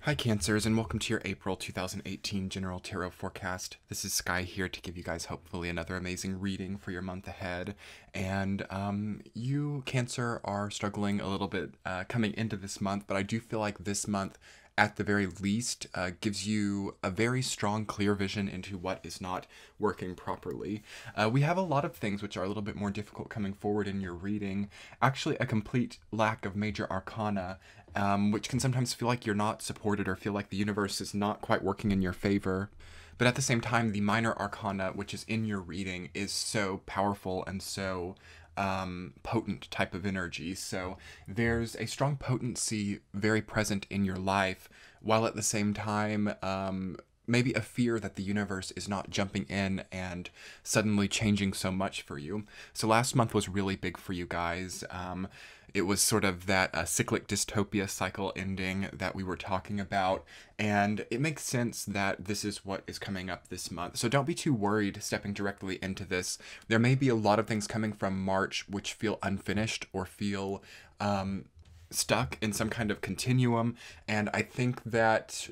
Hi Cancers, and welcome to your April 2018 General Tarot Forecast. This is Sky here to give you guys hopefully another amazing reading for your month ahead. And you, Cancer, are struggling a little bit coming into this month, but I do feel like this month, at the very least, gives you a very strong, clear vision into what is not working properly. We have a lot of things which are a little bit more difficult coming forward in your reading. Actually, a complete lack of major arcana, which can sometimes feel like you're not supported or feel like the universe is not quite working in your favor. But at the same time, the minor arcana, which is in your reading, is so powerful and so potent type of energy. So there's a strong potency very present in your life, while at the same time, maybe a fear that the universe is not jumping in and suddenly changing so much for you. So last month was really big for you guys. It was sort of that cyclic dystopia cycle ending that we were talking about, and it makes sense that this is what is coming up this month. So don't be too worried stepping directly into this. There may be a lot of things coming from March which feel unfinished or feel stuck in some kind of continuum, and I think that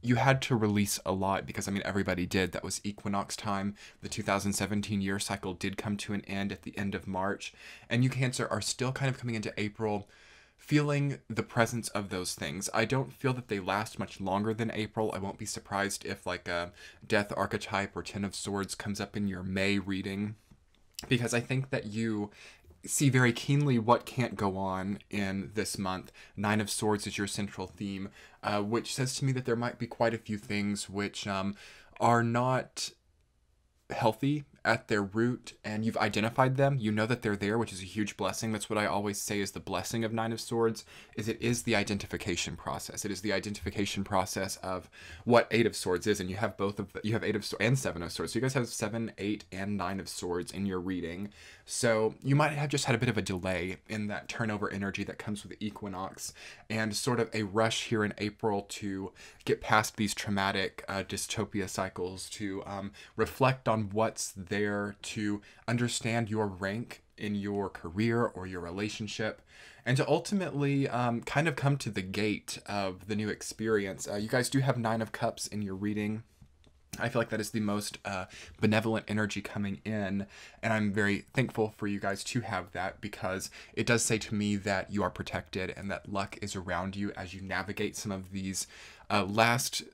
you had to release a lot because, I mean, everybody did. That was equinox time. The 2017 year cycle did come to an end at the end of March. And you, Cancer, are still kind of coming into April feeling the presence of those things. I don't feel that they last much longer than April. I won't be surprised if like a Death archetype or Ten of Swords comes up in your May reading, because I think that you see very keenly what can't go on in this month. Nine of Swords is your central theme, which says to me that there might be quite a few things which are not healthy at their root, and you've identified them. You know that they're there, which is a huge blessing. That's what I always say is the blessing of Nine of Swords, is it is the identification process. It is the identification process of what Eight of Swords is, and you have both of you have Eight of Swords and Seven of Swords. So you guys have 7, 8, and 9 of Swords in your reading. So you might have just had a bit of a delay in that turnover energy that comes with the equinox, and sort of a rush here in April to get past these traumatic dystopia cycles, to reflect on what's there, to understand your rank in your career or your relationship, and to ultimately kind of come to the gate of the new experience. You guys do have 9 of Cups in your reading. I feel like that is the most benevolent energy coming in, and I'm very thankful for you guys to have that, because it does say to me that you are protected and that luck is around you as you navigate some of these last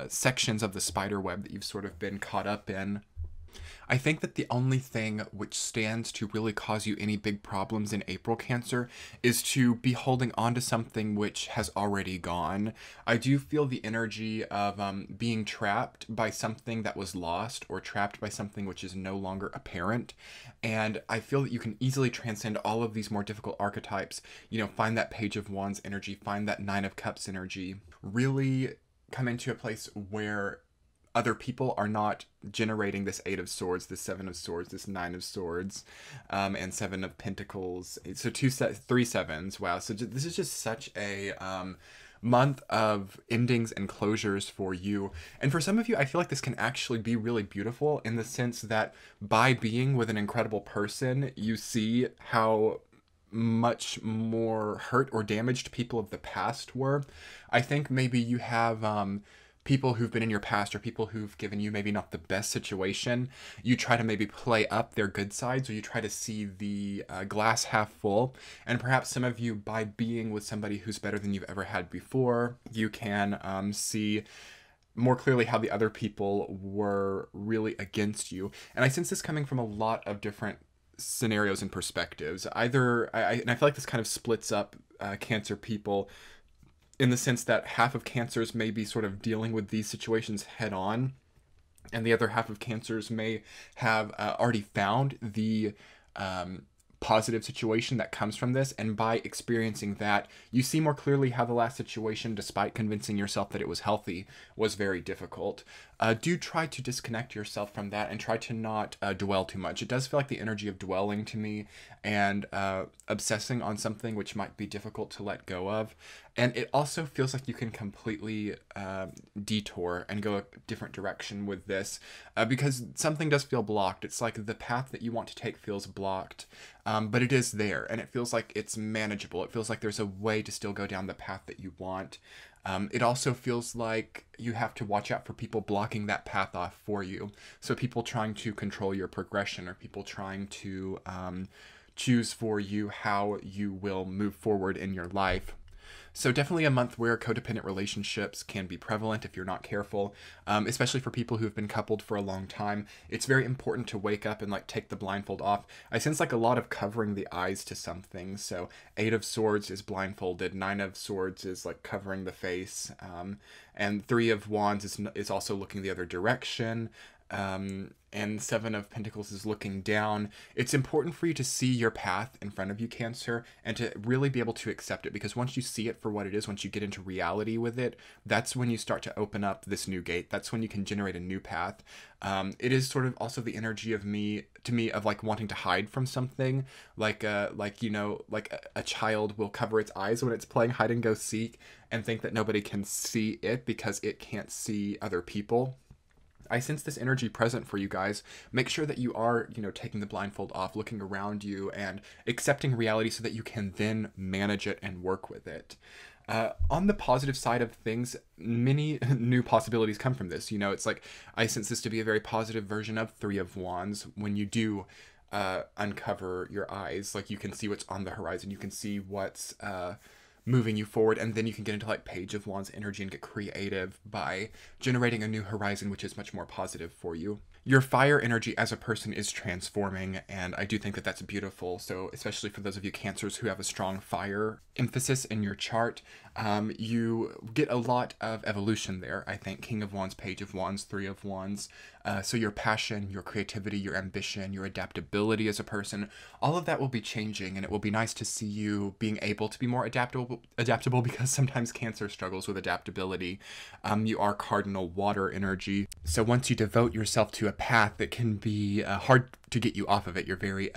sections of the spider web that you've sort of been caught up in. I think that the only thing which stands to really cause you any big problems in April, Cancer, is to be holding on to something which has already gone. I do feel the energy of being trapped by something that was lost, or trapped by something which is no longer apparent. And I feel that you can easily transcend all of these more difficult archetypes, you know, find that Page of Wands energy, find that Nine of Cups energy, really come into a place where other people are not generating this Eight of Swords, this Seven of Swords, this Nine of Swords, and Seven of Pentacles. So 3 sevens. Wow. So this is just such a month of endings and closures for you. And for some of you, I feel like this can actually be really beautiful, in the sense that by being with an incredible person, you see how much more hurt or damaged people of the past were. I think maybe you have people who've been in your past, or people who've given you maybe not the best situation. You try to maybe play up their good sides, or you try to see the glass half full. And perhaps some of you, by being with somebody who's better than you've ever had before, you can see more clearly how the other people were really against you. And I sense this coming from a lot of different scenarios and perspectives. And I feel like this kind of splits up Cancer people, in the sense that half of Cancers may be sort of dealing with these situations head on, and the other half of Cancers may have already found the positive situation that comes from this, and by experiencing that, you see more clearly how the last situation, despite convincing yourself that it was healthy, was very difficult. Do try to disconnect yourself from that and try to not dwell too much. It does feel like the energy of dwelling to me, and obsessing on something which might be difficult to let go of. And it also feels like you can completely detour and go a different direction with this, because something does feel blocked. It's like the path that you want to take feels blocked, but it is there, and it feels like it's manageable. It feels like there's a way to still go down the path that you want. It also feels like you have to watch out for people blocking that path off for you. So people trying to control your progression, or people trying to choose for you how you will move forward in your life. So definitely a month where codependent relationships can be prevalent if you're not careful, especially for people who've been coupled for a long time. It's very important to wake up and like take the blindfold off. I sense like a lot of covering the eyes to some things. So 8 of Swords is blindfolded, 9 of Swords is like covering the face, and 3 of Wands is also looking the other direction. And 7 of Pentacles is looking down. It's important for you to see your path in front of you, Cancer, and to really be able to accept it, because once you see it for what it is, once you get into reality with it, that's when you start to open up this new gate. That's when you can generate a new path. It is sort of also the energy of of like wanting to hide from something, like you know, like a child will cover its eyes when it's playing hide and go seek and think that nobody can see it because it can't see other people. I sense this energy present for you guys. Make sure that you are, you know, taking the blindfold off, looking around you, and accepting reality so that you can then manage it and work with it. On the positive side of things, many new possibilities come from this. You know, it's like, I sense this to be a very positive version of 3 of Wands. When you do uncover your eyes, like you can see what's on the horizon, you can see what's moving you forward, and then you can get into like Page of Wands energy and get creative by generating a new horizon, which is much more positive for you. Your fire energy as a person is transforming, and I do think that that's beautiful. So especially for those of you Cancers who have a strong fire emphasis in your chart, you get a lot of evolution there. I think King of Wands, Page of Wands, 3 of Wands. So your passion, your creativity, your ambition, your adaptability as a person, all of that will be changing, and it will be nice to see you being able to be more adaptable, because sometimes Cancer struggles with adaptability. You are cardinal water energy. So once you devote yourself to a path that can be hard to get you off of it, you're very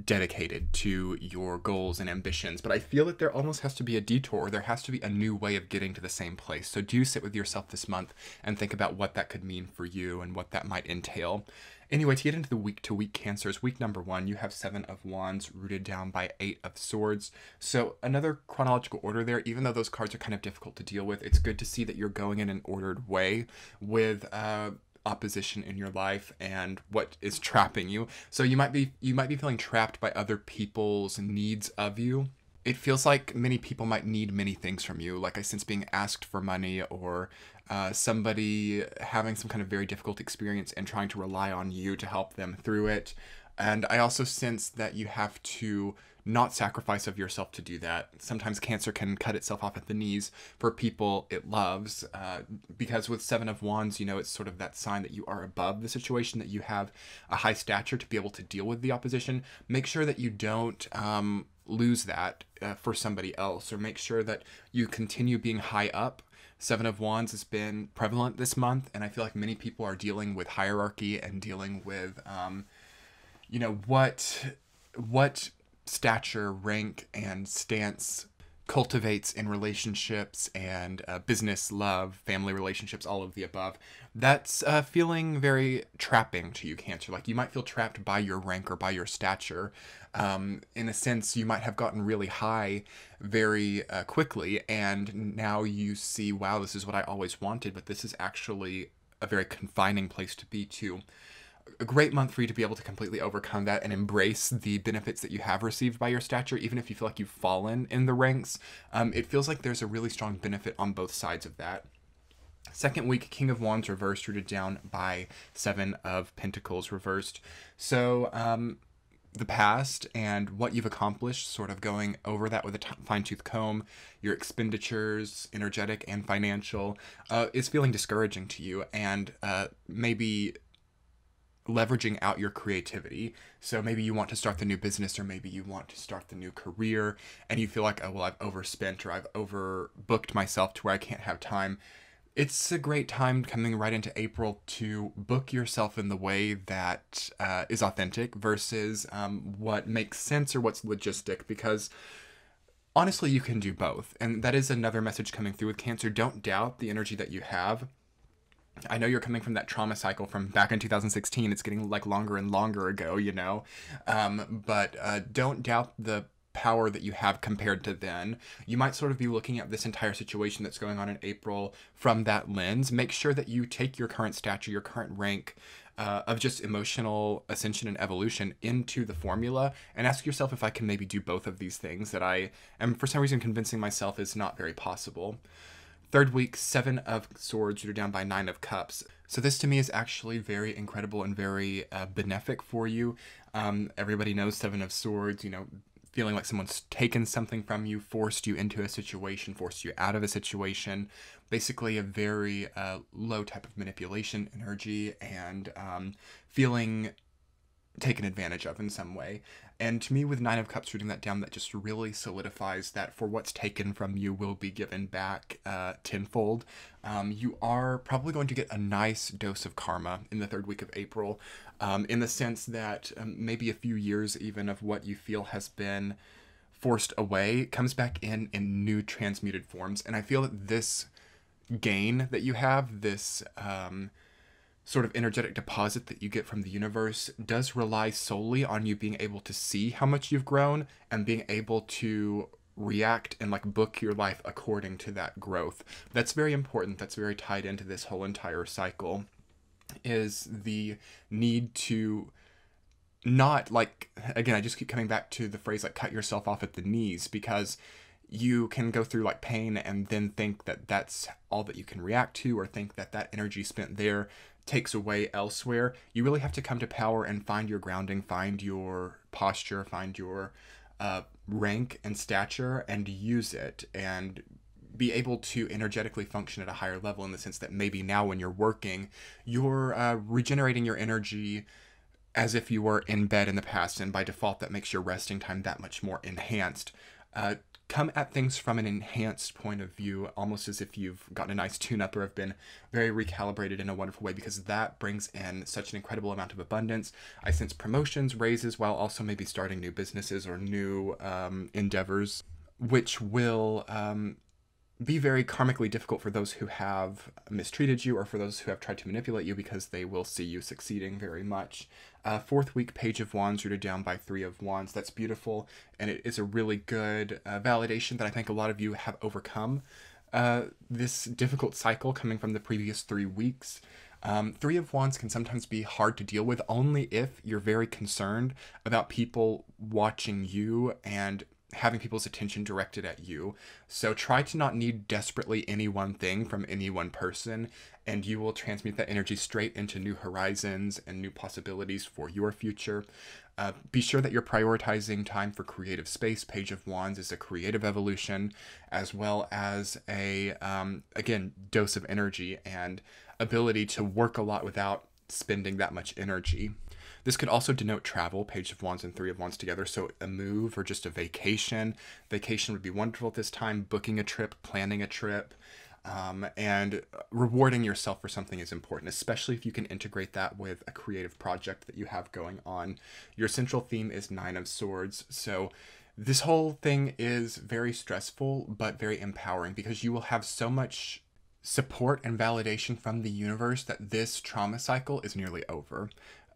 dedicated to your goals and ambitions. But I feel that there almost has to be a detour. There has to be a new way of getting to the same place. So do sit with yourself this month and think about what that could mean for you and what that might entail. Anyway, to get into the week-to-week Cancers, week number 1, you have 7 of Wands rooted down by 8 of Swords. So another chronological order there. Even though those cards are kind of difficult to deal with, it's good to see that you're going in an ordered way with opposition in your life and what is trapping you. So you might be feeling trapped by other people's needs of you. It feels like many people might need many things from you, like I sense being asked for money, or somebody having some kind of very difficult experience and trying to rely on you to help them through it. And I also sense that you have to not sacrifice of yourself to do that. Sometimes Cancer can cut itself off at the knees for people it loves, because with 7 of Wands, you know, it's sort of that sign that you are above the situation, that you have a high stature to be able to deal with the opposition. Make sure that you don't lose that for somebody else, or make sure that you continue being high up. 7 of Wands has been prevalent this month, and I feel like many people are dealing with hierarchy and dealing with, you know, what stature, rank, and stance cultivates in relationships and business, love, family relationships, all of the above. That's feeling very trapping to you, Cancer. Like you might feel trapped by your rank or by your stature. In a sense, you might have gotten really high very quickly, and now you see, wow, this is what I always wanted, but this is actually a very confining place to be to. A great month for you to be able to completely overcome that and embrace the benefits that you have received by your stature, even if you feel like you've fallen in the ranks. It feels like there's a really strong benefit on both sides of that. Second week, King of Wands reversed, rooted down by 7 of Pentacles reversed. So the past and what you've accomplished, sort of going over that with a fine-tooth comb, your expenditures, energetic and financial, is feeling discouraging to you, and maybe leveraging out your creativity. So maybe you want to start the new business, or maybe you want to start the new career, and you feel like, oh, well, I've overspent, or I've overbooked myself to where I can't have time. It's a great time coming right into April to book yourself in the way that is authentic versus what makes sense or what's logistic, because honestly, you can do both. And that is another message coming through with Cancer. Don't doubt the energy that you have. I know you're coming from that trauma cycle from back in 2016. It's getting like longer and longer ago, you know. But don't doubt the power that you have compared to then. You might sort of be looking at this entire situation that's going on in April from that lens. Make sure that you take your current stature, your current rank, of just emotional ascension and evolution into the formula, and ask yourself if I can maybe do both of these things that I am for some reason convincing myself is not very possible. Third week, 7 of Swords, you're down by 9 of Cups. So this to me is actually very incredible and very benefic for you. Everybody knows 7 of Swords, you know, feeling like someone's taken something from you, forced you into a situation, forced you out of a situation. Basically a very low type of manipulation energy, and feeling taken advantage of in some way. And to me, with 9 of Cups reading that down, that just really solidifies that for what's taken from you will be given back tenfold. You are probably going to get a nice dose of karma in the third week of April, in the sense that maybe a few years even of what you feel has been forced away comes back in new transmuted forms. And I feel that this gain that you have, this sort of energetic deposit that you get from the universe, does rely solely on you being able to see how much you've grown and being able to react and like book your life according to that growth. That's very important. That's very tied into this whole entire cycle, is the need to not, like, again, I just keep coming back to the phrase like cut yourself off at the knees, because you can go through like pain and then think that that's all that you can react to, or think that that energy spent there takes away elsewhere. You really have to come to power and find your grounding, find your posture, find your rank and stature, and use it, and be able to energetically function at a higher level, in the sense that maybe now when you're working, you're regenerating your energy as if you were in bed in the past, and by default that makes your resting time that much more enhanced. Come at things from an enhanced point of view, almost as if you've gotten a nice tune-up or have been very recalibrated in a wonderful way, because that brings in such an incredible amount of abundance. I sense promotions, raises, while also maybe starting new businesses or new endeavors, which will be very karmically difficult for those who have mistreated you, or for those who have tried to manipulate you, because they will see you succeeding very much. Fourth week, Page of Wands, rooted down by 3 of Wands. That's beautiful, and it is a really good validation that I think a lot of you have overcome this difficult cycle coming from the previous 3 weeks. 3 of Wands can sometimes be hard to deal with, only if you're very concerned about people watching you and having people's attention directed at you. So try to not need desperately any one thing from any one person, and you will transmute that energy straight into new horizons and new possibilities for your future. Be sure that you're prioritizing time for creative space. Page of Wands is a creative evolution, as well as a, again, dose of energy and ability to work a lot without spending that much energy. This could also denote travel, Page of Wands and 3 of Wands together, so a move or just a vacation. Vacation would be wonderful at this time. Booking a trip, planning a trip, and rewarding yourself for something is important, especially if you can integrate that with a creative project that you have going on. Your central theme is 9 of Swords, so this whole thing is very stressful but very empowering, because you will have so much support and validation from the universe that this trauma cycle is nearly over.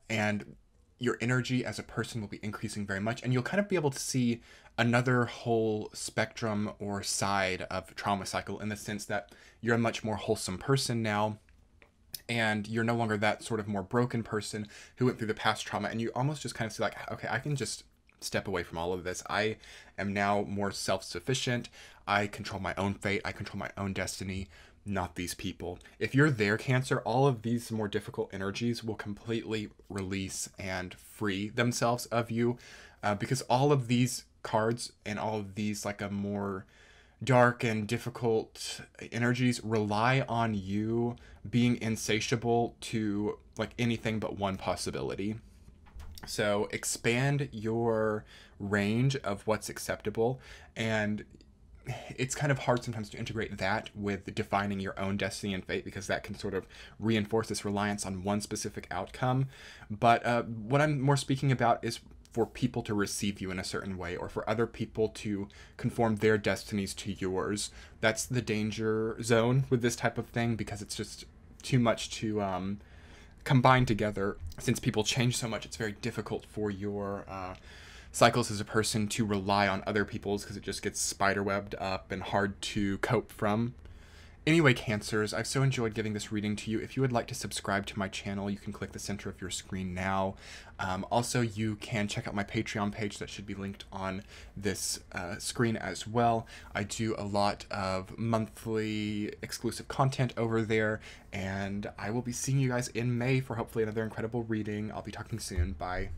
And your energy as a person will be increasing very much, and you'll kind of be able to see another whole spectrum or side of trauma cycle, in the sense that you're a much more wholesome person now, and you're no longer that sort of more broken person who went through the past trauma, and you almost just kind of see like, okay, I can just step away from all of this. I am now more self-sufficient. I control my own fate. I control my own destiny, not these people. If you're there, Cancer, all of these more difficult energies will completely release and free themselves of you, because all of these cards and all of these like a more dark and difficult energies rely on you being insatiable to like anything but one possibility. So expand your range of what's acceptable, and it's kind of hard sometimes to integrate that with defining your own destiny and fate, because that can sort of reinforce this reliance on one specific outcome. But what I'm more speaking about is for people to receive you in a certain way, or for other people to conform their destinies to yours. That's the danger zone with this type of thing, because it's just too much to combine together. Since people change so much, it's very difficult for your cycles as a person to rely on other people's because it just gets spiderwebbed up and hard to cope from. Anyway, Cancers, I've so enjoyed giving this reading to you. If you would like to subscribe to my channel, you can click the center of your screen now. Also, you can check out my Patreon page that should be linked on this screen as well. I do a lot of monthly exclusive content over there, and I will be seeing you guys in May for hopefully another incredible reading. I'll be talking soon. Bye.